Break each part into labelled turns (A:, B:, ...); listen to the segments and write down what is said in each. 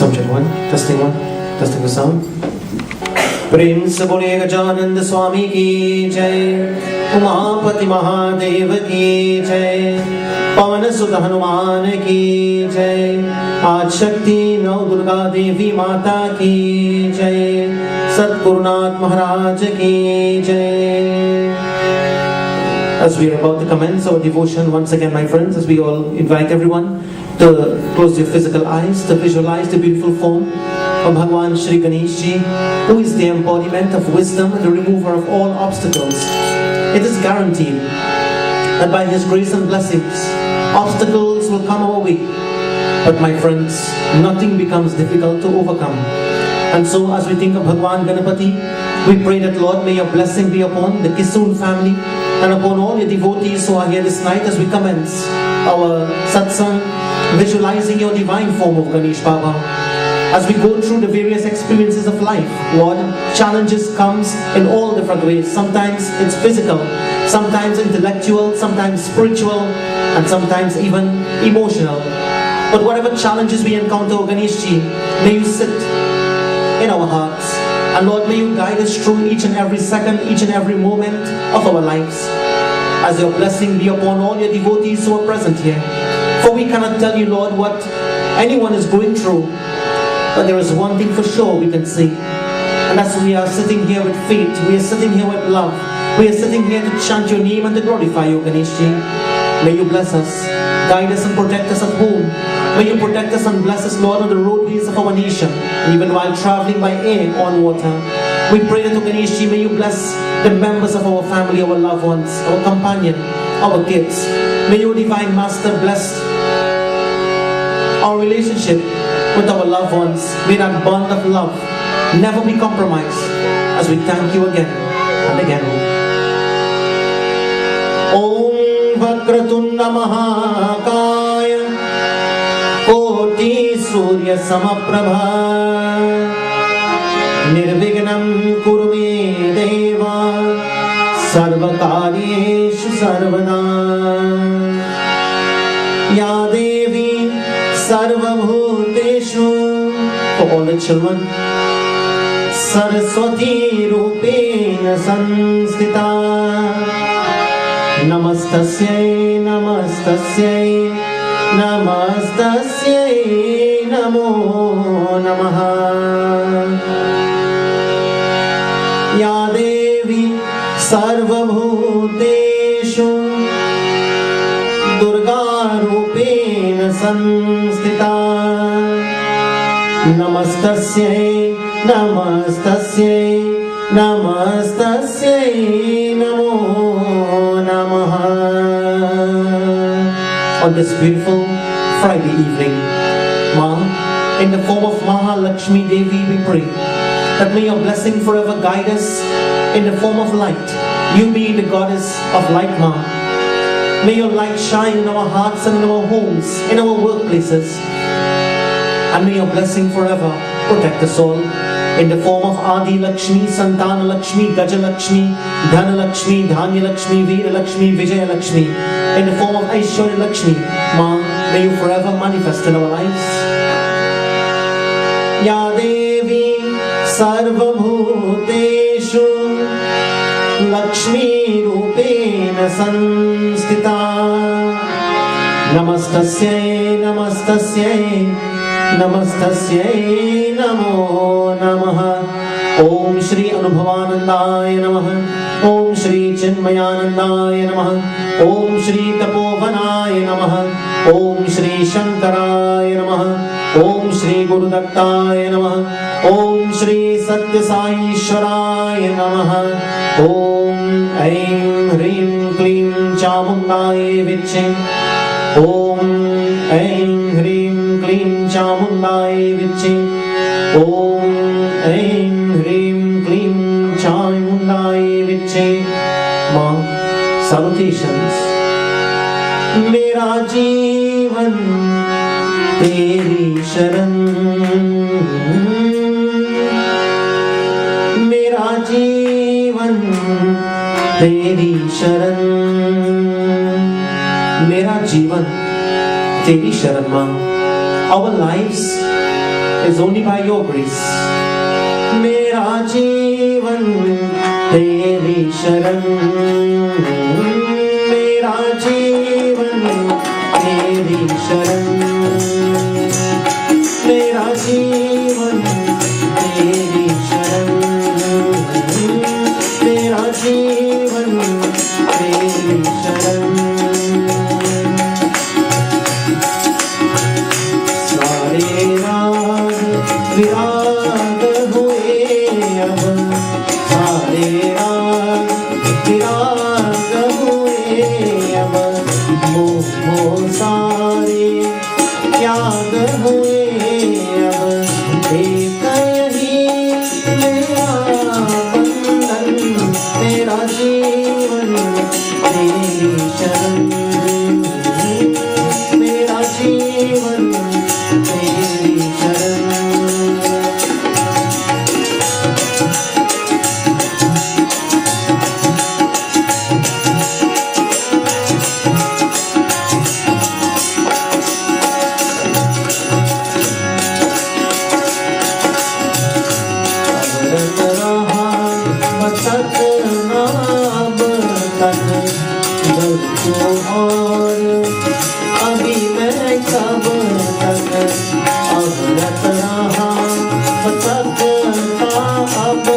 A: Sound check 1, testing the sound. प्रेम से बोले गजानंद स्वामी की जय, उमापति महादेव की जय, पवन सुत हनुमान की जय, आज शक्ति नौ दुर्गा देवी माता की जय, सतगुरुनाथ महाराज की जय. As we are about to commence our devotion once again, my friends, as we all invite everyone to close your physical eyes, to visualize the beautiful form of Bhagwan Shri Ganesh Ji, who is the embodiment of wisdom and the remover of all obstacles. It is guaranteed that by His grace and blessings, obstacles will come our way. But my friends, nothing becomes difficult to overcome. And so as we think of Bhagwan Ganapati, we pray that Lord, may your blessing be upon the Kisun family and upon all your devotees who are here this night as we commence our satsang, visualizing your divine form of Ganesh Baba. As we go through the various experiences of life, Lord, challenges comes in all different ways. Sometimes it's physical, sometimes intellectual, sometimes spiritual, and sometimes even emotional. But whatever challenges we encounter, O Ganesh Ji, may you sit in our hearts. And Lord, may you guide us through each and every second, each and every moment of our lives. As your blessing be upon all your devotees who are present here. For we cannot tell you, Lord, what anyone is going through. But there is one thing for sure we can see. And that's we are sitting here with faith. We are sitting here with love. We are sitting here to chant your name and to glorify you, Ganesh Ji. May you bless us, guide us and protect us at home. May you protect us and bless us, Lord, on the roadways of our nation, even while traveling by air or on water. We pray that, O Ganesh Ji, may you bless the members of our family, our loved ones, our companion, our kids. May your divine Master bless our relationship with our loved ones. May that bond of love never be compromised as we thank you again and again. Om Vakratunda Mahakaya Koti Surya Samaprabha Nirvignam Kurume Deva Sarvakaryeshu Sarvada Ya Devi Sarvabhuteshu. For all the children, Saraswati Rupena Sanstita Namastasyai Namastasyai Namastasyai Namo Namaha. Ya Devi Sarvabhuteshu Durga Rupena Sanstita Namastasyai Namastasyai Namastasyai Namo Namaha. On this beautiful Friday evening, Ma, in the form of Mahalakshmi Devi, we pray that may your blessing forever guide us in the form of light. You being the goddess of light, Ma. May your light shine in our hearts and in our homes, in our workplaces. And may your blessing forever protect us all in the form of Adi Lakshmi, Santana Lakshmi, Gaja Lakshmi, Dhana Lakshmi, Dhanya Lakshmi, Veera Lakshmi, Vijaya Lakshmi, in the form of Aishwarya Lakshmi. Ma, may you forever manifest in our lives. Ya Devi Sarvabhuteshu Lakshmi Rupena Sanstita Namastasyai Namastasyai Namastasyai Namo Namaha. Om Shri Anubhavanandaya Namaha. Om Shri Chinmayanandaya Namaha. Om Shri Tapovanaya Namaha. Om Shri Shankaraya Namaha. Om Shri Gurudattaya Namaha. Om Shri Satya Sai Ishwaraya Namaha. Om Aim Hrim Klim Chamundaya Viche. Om Aim Hrim Klim Chamundaya Viche. Om Aim Hrim Klim Chamundaya Viche. Ma, salutations. Mera Jeevan Teri Sharan. Mera Jeevan Teri Sharan. Mera Jeevan Teri Sharan, Ma. Our lives is only by your grace. मेरा जीवन तेरी शरण, मेरा जीवन तेरी शरण, मेरा जीवन तेरी शरण, मेरा जीवन तेरी शरण। सारे राग विराग हुए अब, सारे राग विराग हुए अब, मोह सारे त्याग हुए अब, एक यही मेरा बंधन, मेरा जीवन तेरी शरण, मेरा जीवन तेरी शरण। और अभी मैं कब तक अवरत रहा सकता अब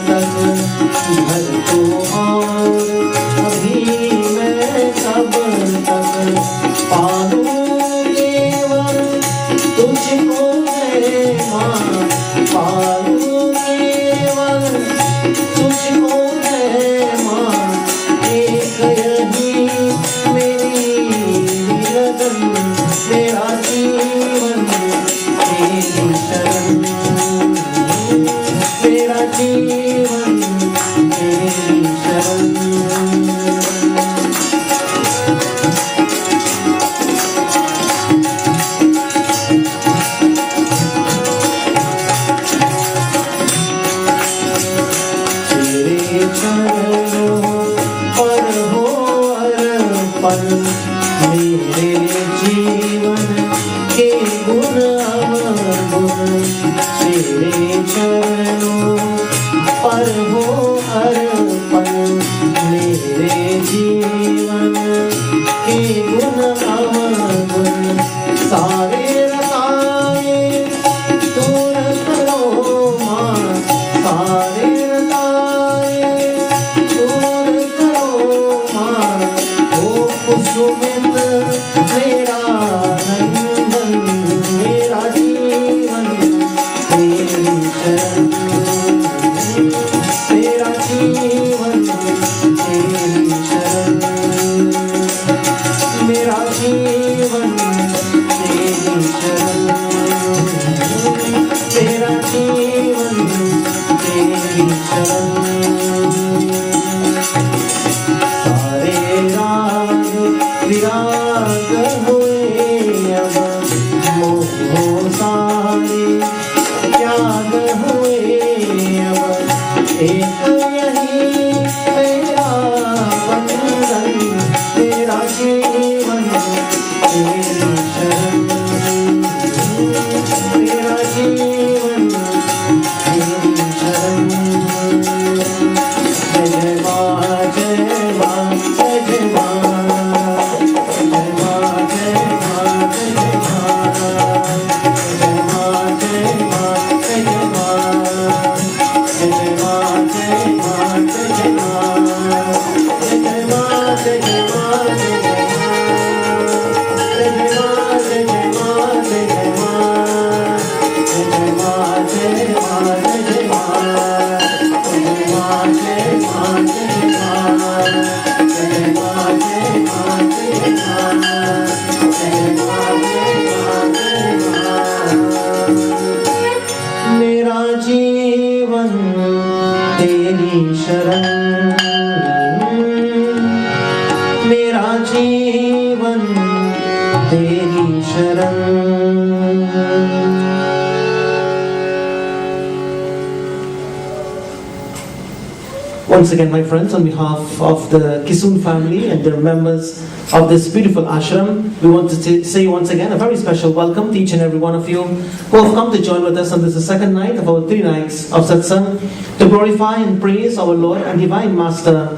A: तक घर को, और अभी मैं कब तक पालूं केवल तुझको है माँ, पालूं केवल तुझको है माँ, एक यही मेरी लगन, मेरा जीवन तेरी शरण, मेरा जीवन तेरी शरण। तेरे चरणों पर हो अर्पण मेरे जीवन के गुण अवगुण, तेरे चरणों पर हो अर्पण मेरे जीवन के गुण अवगुण। सारे रताए दूर करो माँ, सारे रताए दूर करो माँ, ओ कुसुमित मेरा नंदन, मेरा जीवन तेरी शरण, मेरा जीवन तेरी शरण, मेरा जीवन तेरी शरण, मेरा जीवन तेरी शरण। सारे राग विराग हुए अब, मोह सारे त्याग हुए अब, एक यही मेरा बंधन, मेरा जीवन तेरी शरण, मेरा जीवन तेरी शरण। जय जय माँ, जय माँ, जय जय माँ, जय माँ, जय माँ, जय जय माँ, जय माँ, जय माँ, जय जय माँ, जय जय माँ, जय माँ, जय जय माँ, जय जय माँ, जय जय माँ, जय जय माँ, जय जय माँ, जय जय माँ, जय जय माँ, जय जय माँ, जय जय माँ, जय जय माँ, जय माँ, जय जय माँ, जय जय माँ, जय माँ, जय जय माँ, जय जय माँ, जय माँ, जय माँ। मेरा जीवन तेरी शरण, मेरा जीवन तेरी शरण। Once again, my friends, on behalf of the Kisun family and the members of this beautiful ashram, we want to say once again a very special welcome to each and every one of you who have come to join with us on this second night of our 3 nights of satsang to glorify and praise our Lord and Divine Master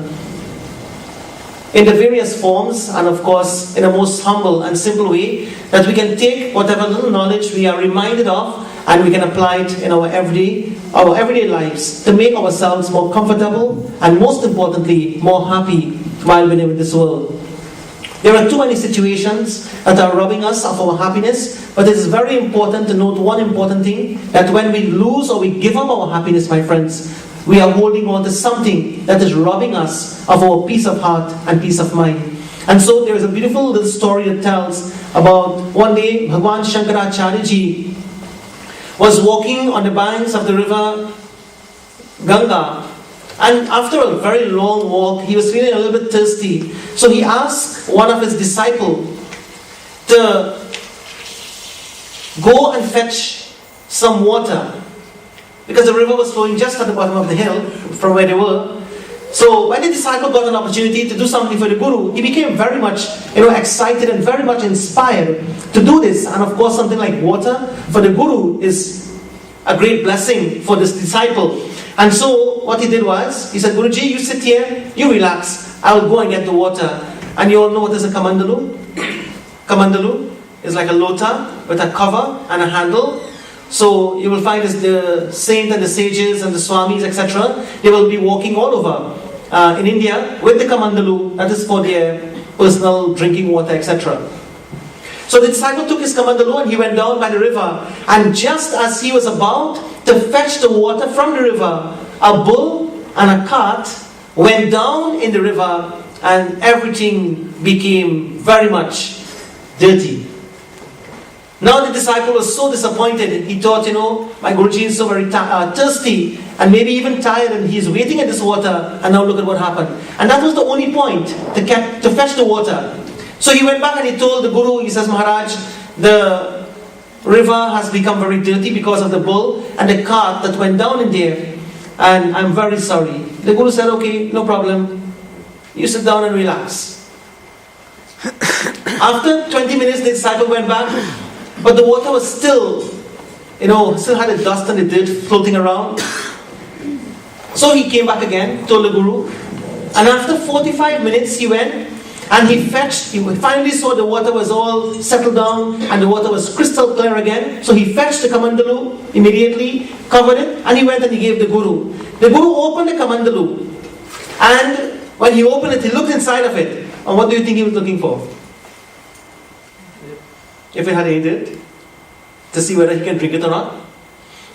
A: in the various forms, and of course in a most humble and simple way, that we can take whatever little knowledge we are reminded of and we can apply it in our everyday lives to make ourselves more comfortable and, most importantly, more happy while we live in this world. There are too many situations that are robbing us of our happiness, but it is very important to note one important thing, that when we lose or we give up our happiness, my friends, we are holding on to something that is robbing us of our peace of heart and peace of mind. And so there is a beautiful little story that tells about one day Bhagwan Shankaracharya Ji was walking on the banks of the river Ganga, and after a very long walk he was feeling a little bit thirsty. So he asked one of his disciples to go and fetch some water, because the river was flowing just at the bottom of the hill from where they were. So when the disciple got an opportunity to do something for the Guru, he became very much excited and very much inspired to do this. And of course, something like water for the Guru is a great blessing for this disciple. And so what he did was, he said, Guruji, you sit here, you relax, I'll go and get the water. And you all know what is a kamandalu? Kamandalu is like a lota with a cover and a handle. So you will find the saints and the sages and the swamis, etc., they will be walking all over in India with the kamandalu, that is for their personal drinking water, etc. So the disciple took his kamandalu and he went down by the river, and just as he was about to fetch the water from the river, a bull and a cart went down in the river and everything became very much dirty. Now the disciple was so disappointed. He thought, my Guruji is so very thirsty and maybe even tired, and he's waiting at this water, and now look at what happened. And that was the only point, to fetch the water. So he went back and he told the Guru, he says, Maharaj, the river has become very dirty because of the bull and the cart that went down in there, and I'm very sorry. The Guru said, okay, no problem. You sit down and relax. After 20 minutes, the disciple went back, but the water was still had the dust and the dirt floating around. So he came back again, told the Guru, and after 45 minutes he went and he finally saw the water was all settled down and the water was crystal clear again. So he fetched the kamandalu immediately, covered it, and he went and he gave the Guru. The Guru opened the kamandalu, and when he opened it, he looked inside of it. And what do you think he was looking for? If it had any dirt, to see whether he can drink it or not.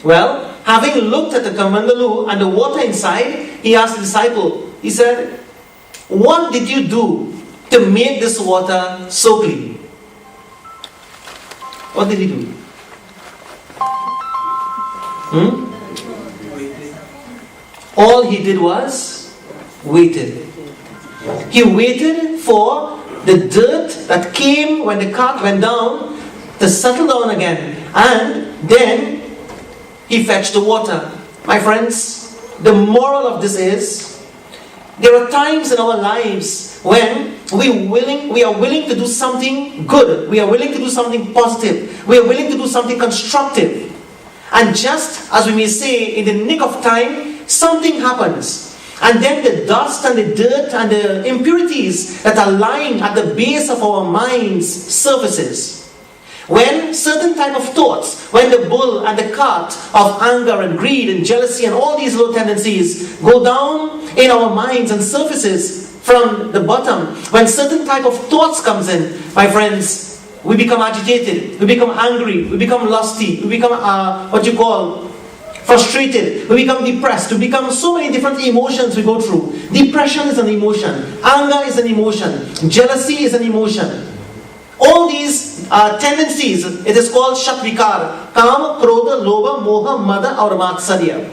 A: Well, having looked at the kamandalu and the water inside, he asked the disciple, he said, what did you do to make this water so clean? What did he do? All he did was waited. He waited for the dirt that came when the cart went down to settle down again, and then he fetched the water. My friends, the moral of this is, there are times in our lives when we are willing to do something good, we are willing to do something positive, we are willing to do something constructive, and just as we may say, in the nick of time, something happens. And then the dust and the dirt and the impurities that are lying at the base of our minds surfaces. When certain type of thoughts, when the bull and the cart of anger and greed and jealousy and all these low tendencies go down in our minds and surfaces from the bottom, when certain type of thoughts comes in, my friends, we become agitated, we become angry, we become lusty, we become frustrated, we become depressed, we become so many different emotions we go through. Depression is an emotion, anger is an emotion, jealousy is an emotion. All these tendencies, it is called Shatvikar, Kama, Krodha, Lobha, Moha, Mada or Matsarya.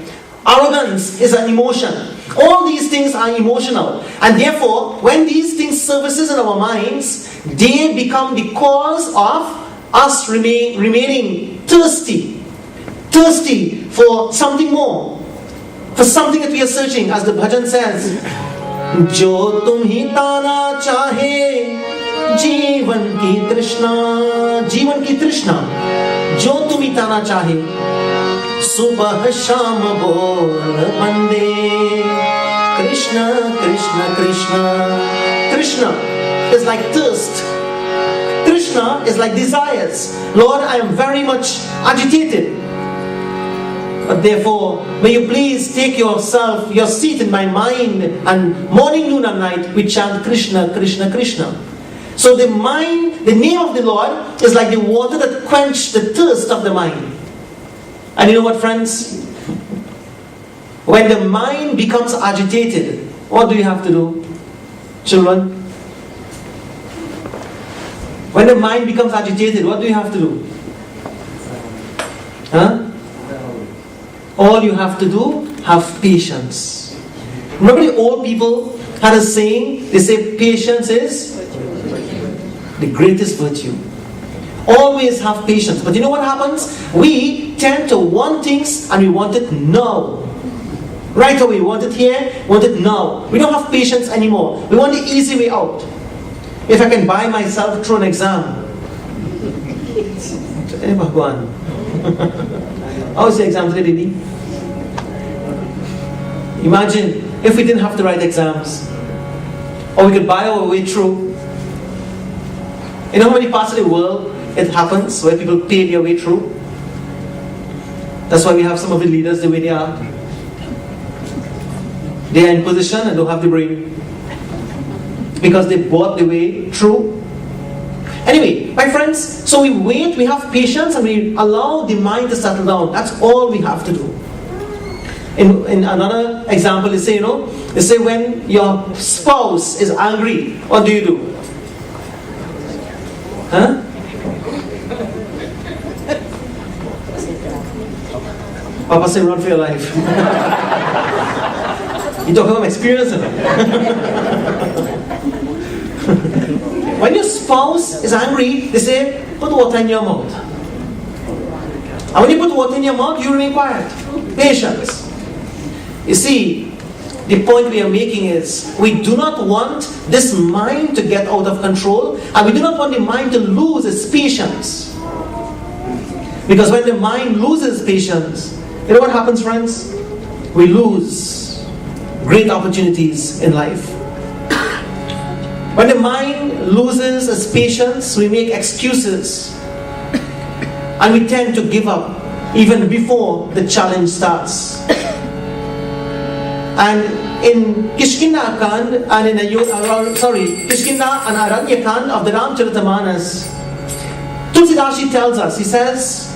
A: Arrogance is an emotion. All these things are emotional. And therefore, when these things surfaces in our minds, they become the cause of us remaining thirsty for something more. for something that we are searching, as the bhajan says, Jo tumhi tana chahe, जीवन की तृष्णा जो तुम्ही ताना चाहे सुबह शाम बोल बंदे Krishna Krishna Krishna Krishna is like thirst. Krishna is like desires. Lord, I am very much agitated. But therefore, may you please take your seat in my mind, and morning, noon and night we chant Krishna, Krishna, Krishna. So the mind, the name of the Lord is like the water that quenches the thirst of the mind. And you know what, friends? When the mind becomes agitated, what do you have to do? Children? When the mind becomes agitated, what do you have to do? Huh? All you have to do, have patience. Remember the old people had a saying, they say patience is the greatest virtue. Always have patience. But you know what happens? We tend to want things and we want it now. Right away, we want it here, want it now. We don't have patience anymore. We want the easy way out. If I can buy myself through an exam. How was the exam today, baby? Imagine if we didn't have to write exams, or we could buy our way through. You know how many parts of the world it happens where people pay their way through? That's why we have some of the leaders the way they are. They are in position and don't have the brain, because they bought the way through. Anyway, my friends, so we wait, we have patience, and we allow the mind to settle down. That's all we have to do. In another example, they say, they say when your spouse is angry, what do? Huh? Papa say run for your life. You talk about experience. When your spouse is angry, they say, put water in your mouth. And when you put water in your mouth, you remain quiet. Patience. You see, the point we are making is, we do not want this mind to get out of control, and we do not want the mind to lose its patience. Because when the mind loses patience, you know what happens, friends? We lose great opportunities in life. When the mind loses its patience, we make excuses. And we tend to give up even before the challenge starts. And in Kishkinda Kand and Kishkinda and Aranya Kand of the Ramcharitamanas, Tulsidashi tells us, he says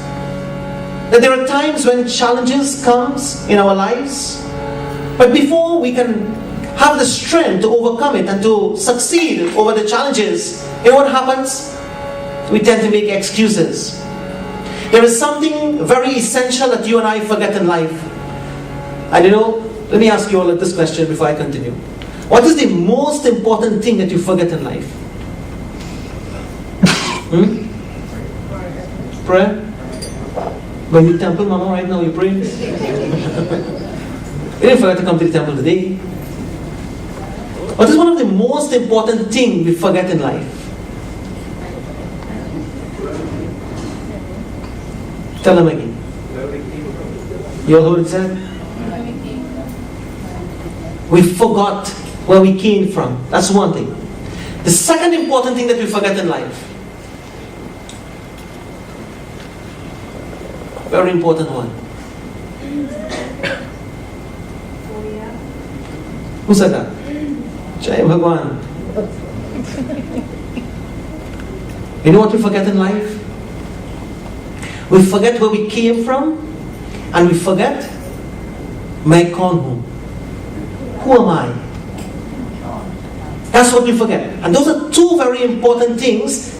A: that there are times when challenges comes in our lives, but before we can have the strength to overcome it and to succeed over the challenges, you know what happens? We tend to make excuses. There is something very essential that you and I forget in life. And let me ask you all this question before I continue. What is the most important thing that you forget in life? Prayer? Going to the temple, Mama, right now you pray? You didn't forget to come to the temple today. What is one of the most important things we forget in life? Tell them again. You all heard it said? We forgot where we came from. That's one thing. The second important thing that we forget in life, very important one. Who said that? Jai Bhagwan. You know what we forget in life? We forget where we came from, and we forget my whom. Who am I? That's what we forget. And those are two very important things